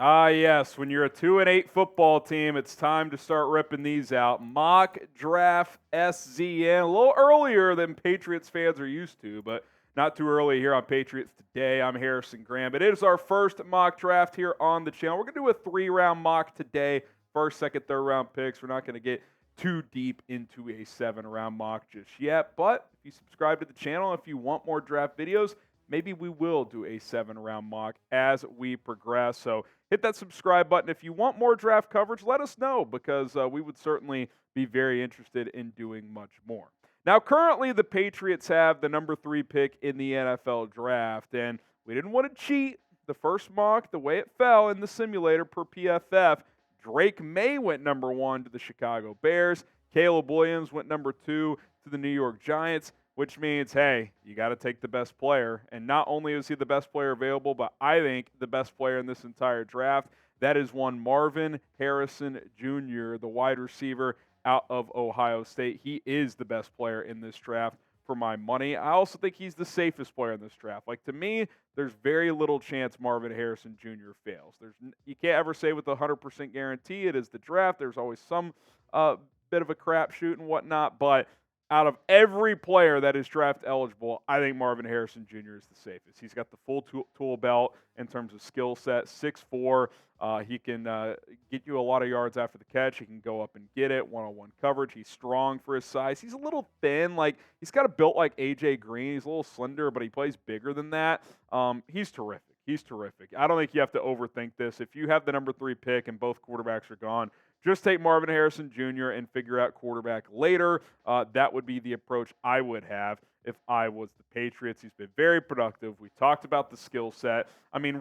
Ah, yes. When you're a 2-8 football team, it's time to start ripping these out. Mock Draft SZN. A little earlier than Patriots fans are used to, but not too early here on Patriots Today. I'm Harrison Graham. It is our first mock draft here on the channel. We're going to do a 3-round mock today. First, second, third round picks. We're not going to get too deep into a 7-round mock just yet. But if you subscribe to the channel, if you want more draft videos, maybe we will do a 7-round mock as we progress. So hit that subscribe button. If you want more draft coverage, let us know, because we would certainly be very interested in doing much more. Now, currently, the Patriots have the number 3 pick in the NFL draft, and we didn't want to cheat. The first mock, the way it fell in the simulator per PFF, Drake May went number 1 to the Chicago Bears. Caleb Williams went number 2 to the New York Giants, which means, hey, you got to take the best player. And not only is he the best player available, but I think the best player in this entire draft. That is one Marvin Harrison Jr., the wide receiver out of Ohio State. He is the best player in this draft for my money. I also think he's the safest player in this draft. Like, to me, there's very little chance Marvin Harrison Jr. fails. You can't ever say with a 100% guarantee. It is the draft. There's always some bit of a crapshoot and whatnot, but out of every player that is draft eligible, I think Marvin Harrison Jr. is the safest. He's got the full tool belt in terms of skill set, 6'4". He can get you a lot of yards after the catch. He can go up and get it, one-on-one coverage. He's strong for his size. He's a little thin. Like, he's got a built like A.J. Green. He's a little slender, but he plays bigger than that. He's terrific. He's terrific. I don't think you have to overthink this. If you have the number 3 pick and both quarterbacks are gone, just take Marvin Harrison Jr. and figure out quarterback later. That would be the approach I would have if I was the Patriots. He's been very productive. We talked about the skill set. I mean,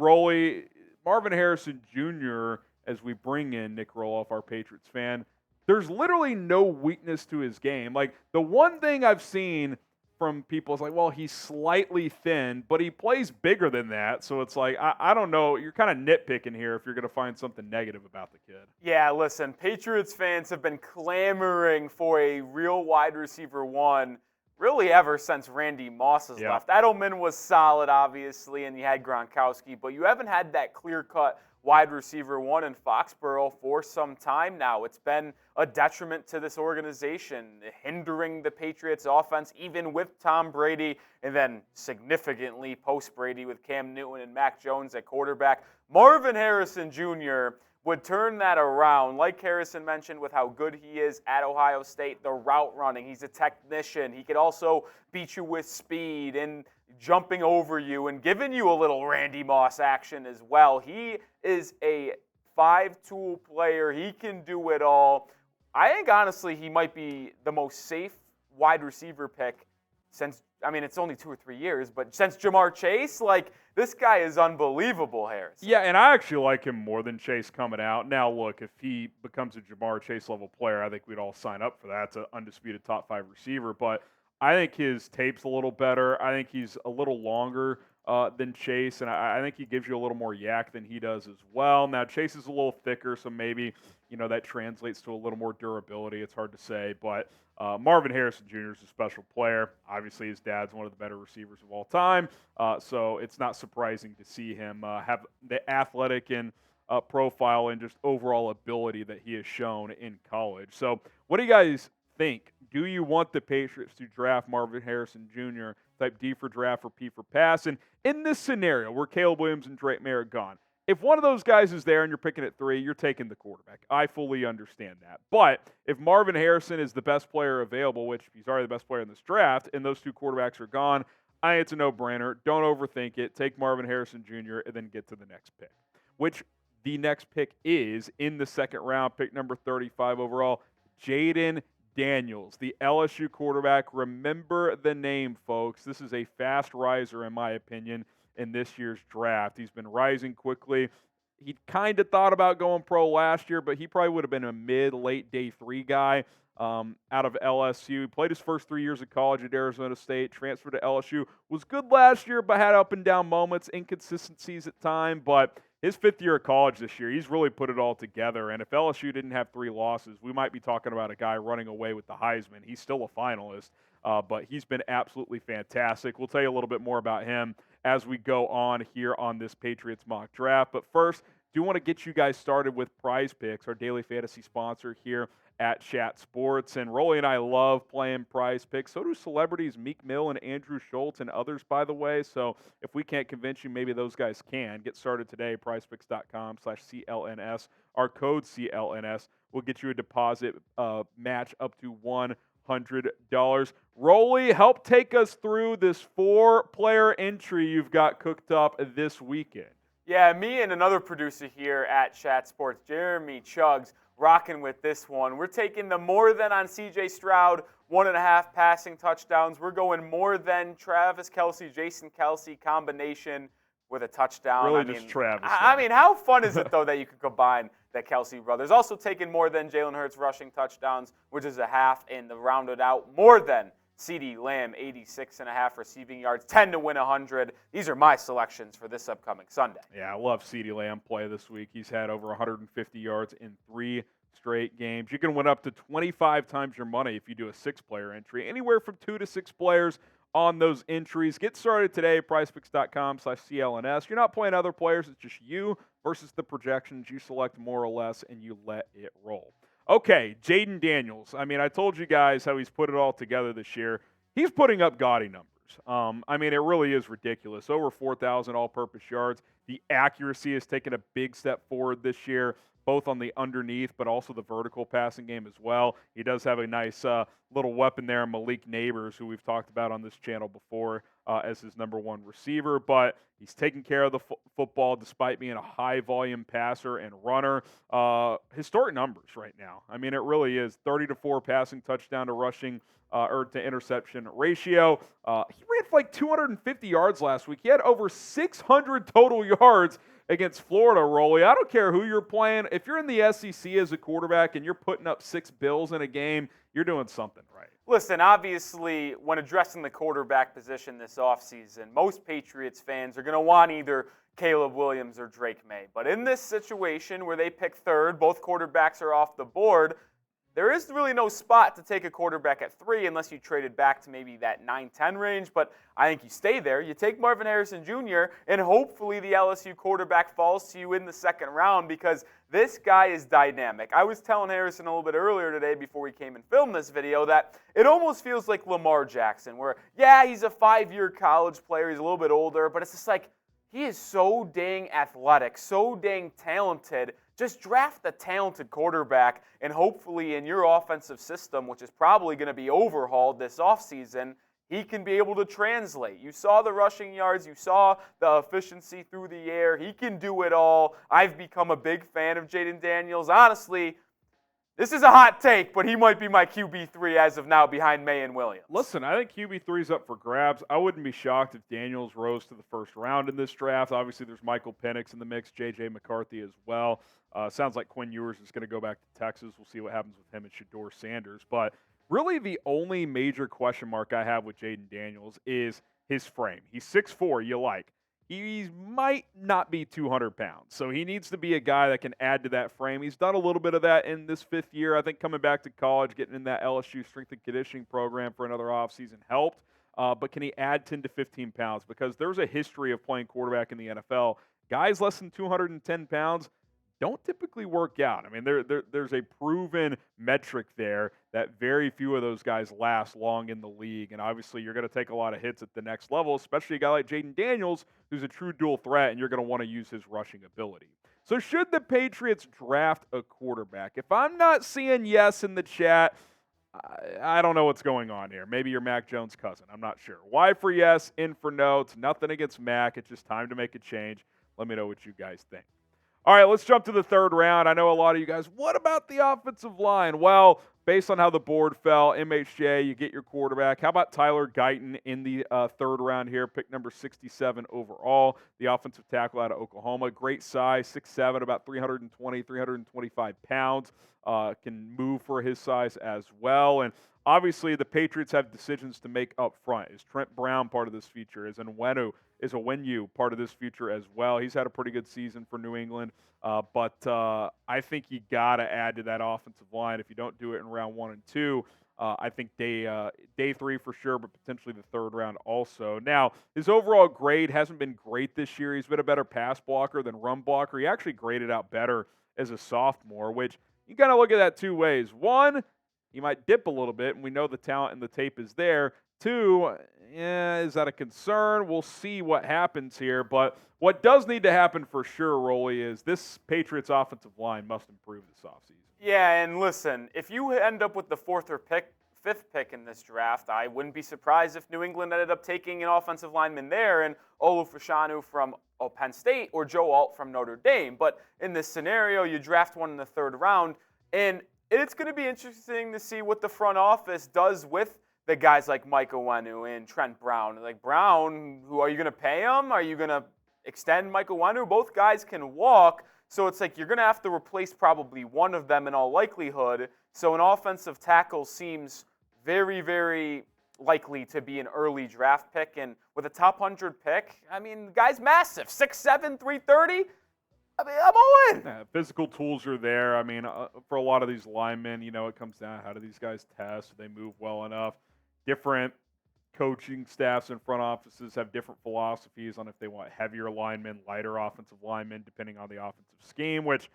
Marvin Harrison Jr., as we bring in Nick Rohloff, our Patriots fan, there's literally no weakness to his game. Like, the one thing I've seen from people is like, well, he's slightly thin, but he plays bigger than that. So it's like, I don't know. You're kind of nitpicking here if you're going to find something negative about the kid. Yeah, listen, Patriots fans have been clamoring for a real wide receiver 1 really ever since Randy Moss has left. Edelman was solid, obviously, and you had Gronkowski, but you haven't had that clear-cut wide receiver 1 in Foxborough for some time now. It's been a detriment to this organization, hindering the Patriots' offense, even with Tom Brady, and then significantly post-Brady with Cam Newton and Mac Jones at quarterback. Marvin Harrison Jr. would turn that around. Like Harrison mentioned, with how good he is at Ohio State, the route running, he's a technician. He could also beat you with speed and jumping over you and giving you a little Randy Moss action as well. He is a 5-tool player. He can do it all. I think, honestly, he might be the most safe wide receiver pick since, I mean, it's only 2 or 3 years, but since Jamar Chase. Like, this guy is unbelievable, Harris. Yeah, and I actually like him more than Chase coming out. Now, look, if he becomes a Jamar Chase-level player, I think we'd all sign up for that. It's an undisputed top 5 receiver, but I think his tape's a little better. I think he's a little longer than Chase, and I think he gives you a little more yak than he does as well. Now, Chase is a little thicker, so maybe, that translates to a little more durability. It's hard to say, but Marvin Harrison Jr. is a special player. Obviously, his dad's one of the better receivers of all time, so it's not surprising to see him have the athletic and profile and just overall ability that he has shown in college. So what do you guys think? Do you want the Patriots to draft Marvin Harrison Jr., type D for draft or P for pass? And in this scenario where Caleb Williams and Drake May are gone, if one of those guys is there and you're picking at 3, you're taking the quarterback. I fully understand that. But if Marvin Harrison is the best player available, which he's already the best player in this draft, and those 2 quarterbacks are gone, I think it's a no-brainer. Don't overthink it. Take Marvin Harrison Jr. and then get to the next pick, which the next pick is in the 2nd round, pick number 35 overall, Jaden Daniels, the LSU quarterback. Remember the name, folks. This is a fast riser, in my opinion, in this year's draft. He's been rising quickly. He kind of thought about going pro last year, but he probably would have been a mid-late day 3 guy out of LSU. He played his first 3 years of college at Arizona State, transferred to LSU, was good last year, but had up and down moments, inconsistencies at times, but his 5th year of college this year, he's really put it all together. And if LSU didn't have 3 losses, we might be talking about a guy running away with the Heisman. He's still a finalist, but he's been absolutely fantastic. We'll tell you a little bit more about him as we go on here on this Patriots mock draft. But first, do want to get you guys started with Prize Picks, our daily fantasy sponsor here at Chat Sports. And Rolly and I love playing Prize Picks. So do celebrities Meek Mill and Andrew Schultz and others, by the way. So if we can't convince you, maybe those guys can. Get started today, prizepicks.com/CLNS. Our code CLNS will get you a deposit match up to $100. Rolly, help take us through this 4-player entry you've got cooked up this weekend. Yeah, me and another producer here at Chat Sports, Jeremy Chuggs, rocking with this one. We're taking the more than on C.J. Stroud, 1.5 passing touchdowns. We're going more than Travis Kelce, Jason Kelce combination with a touchdown. Really just Travis. I mean, how fun is it, though, that you could combine the Kelce brothers? Also taking more than Jalen Hurts rushing touchdowns, which is a half, and the rounded out more than CeeDee Lamb, 86.5 receiving yards, 10 to win 100. These are my selections for this upcoming Sunday. Yeah, I love CeeDee Lamb play this week. He's had over 150 yards in 3 straight games. You can win up to 25 times your money if you do a 6-player entry. Anywhere from 2 to 6 players on those entries. Get started today at prizepicks.com/CLNS. You're not playing other players. It's just you versus the projections. You select more or less, and you let it roll. Okay, Jayden Daniels. I mean, I told you guys how he's put it all together this year. He's putting up gaudy numbers. I mean, it really is ridiculous. Over 4,000 all-purpose yards. The accuracy has taken a big step forward this year, both on the underneath but also the vertical passing game as well. He does have a nice little weapon there, Malik Neighbors, who we've talked about on this channel before as his number 1 receiver. But he's taking care of the football despite being a high-volume passer and runner. Historic numbers right now. I mean, it really is. 30-4 passing touchdown to rushing or to interception ratio. He ran for like 250 yards last week. He had over 600 total yards against Florida, Rolly. I don't care who you're playing. If you're in the SEC as a quarterback and you're putting up 6 bills in a game, you're doing something right. Listen, obviously, when addressing the quarterback position this offseason, most Patriots fans are going to want either Caleb Williams or Drake May. But in this situation where they pick third, both quarterbacks are off the board, there is really no spot to take a quarterback at 3 unless you traded back to maybe that 9-10 range, but I think you stay there. You take Marvin Harrison Jr., and hopefully the LSU quarterback falls to you in the second round because this guy is dynamic. I was telling Harrison a little bit earlier today before we came and filmed this video that it almost feels like Lamar Jackson, where, yeah, he's a 5-year college player, he's a little bit older, but it's just like he is so dang athletic, so dang talented. Just draft a talented quarterback, and hopefully in your offensive system, which is probably going to be overhauled this offseason, he can be able to translate. You saw the rushing yards. You saw the efficiency through the air. He can do it all. I've become a big fan of Jayden Daniels. Honestly, this is a hot take, but he might be my QB3 as of now behind May and Williams. Listen, I think QB3 is up for grabs. I wouldn't be shocked if Daniels rose to the first round in this draft. Obviously, there's Michael Penix in the mix, J.J. McCarthy as well. Sounds like Quinn Ewers is going to go back to Texas. We'll see what happens with him and Shedeur Sanders. But really the only major question mark I have with Jayden Daniels is his frame. He's 6'4", you like. He might not be 200 pounds, so he needs to be a guy that can add to that frame. He's done a little bit of that in this 5th year. I think coming back to college, getting in that LSU strength and conditioning program for another offseason helped. But can he add 10 to 15 pounds? Because there's a history of playing quarterback in the NFL. Guys less than 210 pounds don't typically work out. I mean, there's a proven metric there that very few of those guys last long in the league. And obviously, you're going to take a lot of hits at the next level, especially a guy like Jayden Daniels, who's a true dual threat, and you're going to want to use his rushing ability. So should the Patriots draft a quarterback? If I'm not seeing yes in the chat, I don't know what's going on here. Maybe you're Mac Jones' cousin. I'm not sure. Y for yes, in for no. It's nothing against Mac. It's just time to make a change. Let me know what you guys think. All right, let's jump to the 3rd round. I know a lot of you guys, what about the offensive line? Well, based on how the board fell, MHJ, you get your quarterback. How about Tyler Guyton in the 3rd round here, pick number 67 overall, the offensive tackle out of Oklahoma. Great size, 6'7", about 320, 325 pounds. Can move for his size as well. And obviously, the Patriots have decisions to make up front. Is Trent Brown part of this future? Is Onwenu part of this future as well? He's had a pretty good season for New England, but I think you got to add to that offensive line. If you don't do it in round 1 and 2, I think day 3 for sure, but potentially the 3rd round also. Now, his overall grade hasn't been great this year. He's been a better pass blocker than run blocker. He actually graded out better as a sophomore, which you kind of look at that 2 ways. One, he might dip a little bit, and we know the talent and the tape is there. 2, is that a concern? We'll see what happens here. But what does need to happen for sure, Rolly, is this Patriots offensive line must improve this offseason. Yeah, and listen, if you end up with the 4th or 5th pick in this draft, I wouldn't be surprised if New England ended up taking an offensive lineman there and Olu Fashanu from Penn State or Joe Alt from Notre Dame. But in this scenario, you draft one in the 3rd round, and it's going to be interesting to see what the front office does with the guys like Mike Owenu and Trent Brown. Like Brown, who are you going to pay him? Are you going to extend Mike Owenu? Both guys can walk. So it's like you're going to have to replace probably one of them in all likelihood. So an offensive tackle seems very, very likely to be an early draft pick. And with a top 100 pick, I mean, the guy's massive. 6'7", 330. I mean, I'm all in. Yeah, physical tools are there. I mean, for a lot of these linemen, it comes down to how do these guys test? Do they move well enough? Different coaching staffs and front offices have different philosophies on if they want heavier linemen, lighter offensive linemen, depending on the offensive scheme, which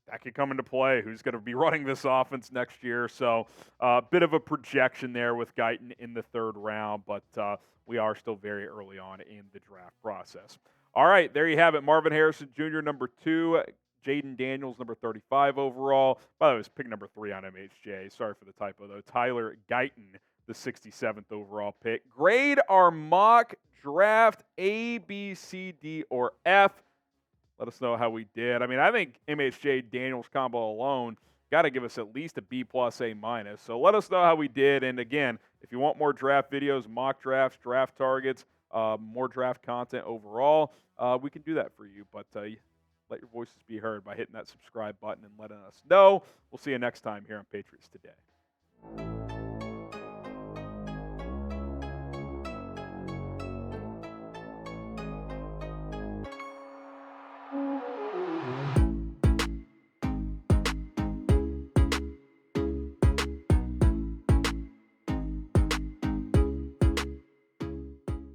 that could come into play. Who's going to be running this offense next year? So a bit of a projection there with Guyton in the 3rd round, but we are still very early on in the draft process. All right, there you have it. Marvin Harrison Jr., number 2. Jaden Daniels, number 35 overall. By the way, it was pick number 3 on MHJ. Sorry for the typo, though. Tyler Guyton, the 67th overall pick. Grade our mock draft A, B, C, D, or F. Let us know how we did. I mean, I think MHJ Daniels combo alone got to give us at least a B+, A-. So let us know how we did. And again, if you want more draft videos, mock drafts, draft targets, more draft content overall, we can do that for you. But let your voices be heard by hitting that subscribe button and letting us know. We'll see you next time here on Patriots Today.